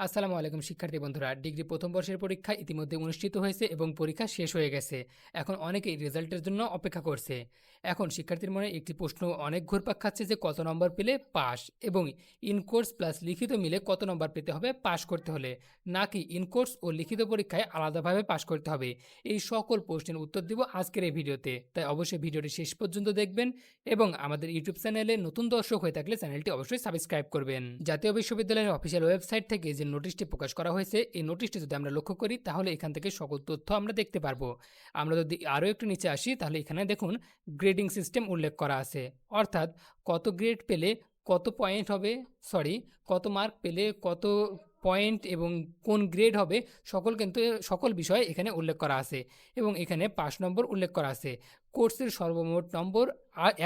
আসসালামু আলাইকুম শিক্ষার্থী বন্ধুরা, ডিগ্রি প্রথম বর্ষের পরীক্ষা ইতিমধ্যে অনুষ্ঠিত হয়েছে এবং পরীক্ষা শেষ হয়ে গেছে। এখন অনেকেই রেজাল্টের জন্য অপেক্ষা করছে। এখন শিক্ষার্থীর মনে একটি প্রশ্ন অনেক ঘুরপাক খাচ্ছে যে কত নম্বর পেলে পাস, এবং ইনকোর্স প্লাস লিখিত মিলে কত নম্বর পেতে হবে পাস করতে হলে, নাকি ইনকোর্স ও লিখিত পরীক্ষায় আলাদাভাবে পাস করতে হবে। এই সকল প্রশ্নের উত্তর দিব আজকের এই ভিডিওতে, তাই অবশ্যই ভিডিওটি শেষ পর্যন্ত দেখবেন এবং আমাদের ইউটিউব চ্যানেলে নতুন দর্শক হয়ে থাকলে চ্যানেলটি অবশ্যই সাবস্ক্রাইব করবেন। জাতীয় বিশ্ববিদ্যালয়ের অফিসিয়াল ওয়েবসাইট থেকে যে নোটিশটি প্রকাশ করা হয়েছে, এই নোটিশটি যদি আমরা লক্ষ্য করি তাহলে এখান থেকে সকল তথ্য আমরা দেখতে পারবো। আমরা যদি আরও একটু নিচে আসি তাহলে এখানে দেখুন গ্রেডিং সিস্টেম উল্লেখ করা আছে, অর্থাৎ কত গ্রেড পেলে কত পয়েন্ট হবে, কত মার্ক পেলে কত পয়েন্ট এবং কোন গ্রেড হবে, সকল বিষয় এখানে উল্লেখ করা আছে। এবং এখানে 5 নম্বর উল্লেখ করা আছে। কোর্সের সর্বমোট নম্বর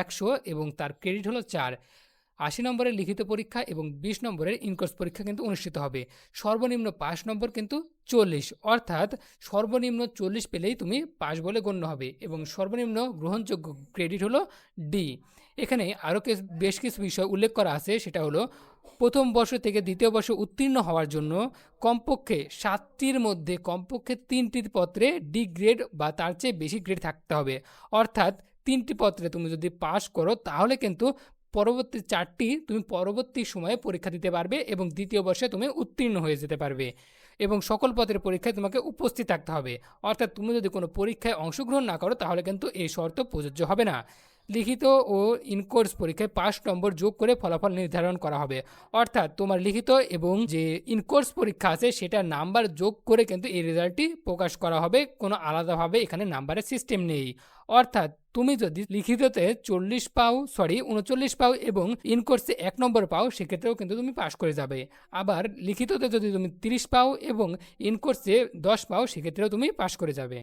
100 এবং তার ক্রেডিট হলো 4। 80 নম্বরের লিখিত পরীক্ষা এবং 20 নম্বরের ইনকোর্স পরীক্ষা কিন্তু অনুষ্ঠিত হবে। সর্বনিম্ন 5 নম্বর কিন্তু 40, অর্থাৎ সর্বনিম্ন 40 পেলেই তুমি পাস বলে গণ্য হবে এবং সর্বনিম্ন গ্রহণযোগ্য ক্রেডিট হলো ডি। এখানে আরও বেশ কিছু বিষয় উল্লেখ করা আছে, সেটা হলো প্রথম বর্ষ থেকে দ্বিতীয় বর্ষ উত্তীর্ণ হওয়ার জন্য কমপক্ষে 7টির মধ্যে কমপক্ষে 3টি পত্রে ডি গ্রেড বা তার চেয়ে বেশি গ্রেড থাকতে হবে। অর্থাৎ 3টি পত্রে তুমি যদি পাস করো তাহলে কিন্তু পরবর্তী 4টি তুমি পরবর্তী সময়ে পরীক্ষা দিতে পারবে এবং দ্বিতীয় বর্ষে তুমি উত্তীর্ণ হয়ে যেতে পারবে। এবং সকল পদের পরীক্ষায় তোমাকে উপস্থিত থাকতে হবে, অর্থাৎ তুমি যদি কোনো পরীক্ষায় অংশগ্রহণ না করো তাহলে কিন্তু এই শর্ত প্রযোজ্য হবে না। লিখিত ও ইনকোর্স পরীক্ষায় 5 নম্বর যোগ করে ফলাফল নির্ধারণ করা হবে, অর্থাৎ তোমার লিখিত এবং যে ইনকোর্স পরীক্ষা আছে সেটা নাম্বার যোগ করে কিন্তু এই রেজাল্টটি প্রকাশ করা হবে, কোনো আলাদাভাবে এখানে নাম্বারের সিস্টেম নেই। অর্থাৎ তুমি যদি লিখিততে 39 পাও এবং ইনকোর্সে 1 নম্বর পাও, সেক্ষেত্রেও কিন্তু তুমি পাস করে যাবে। আবার লিখিততে যদি তুমি 30 পাও এবং ইনকোর্সে 10 পাও, সেক্ষেত্রেও তুমি পাস করে যাবে।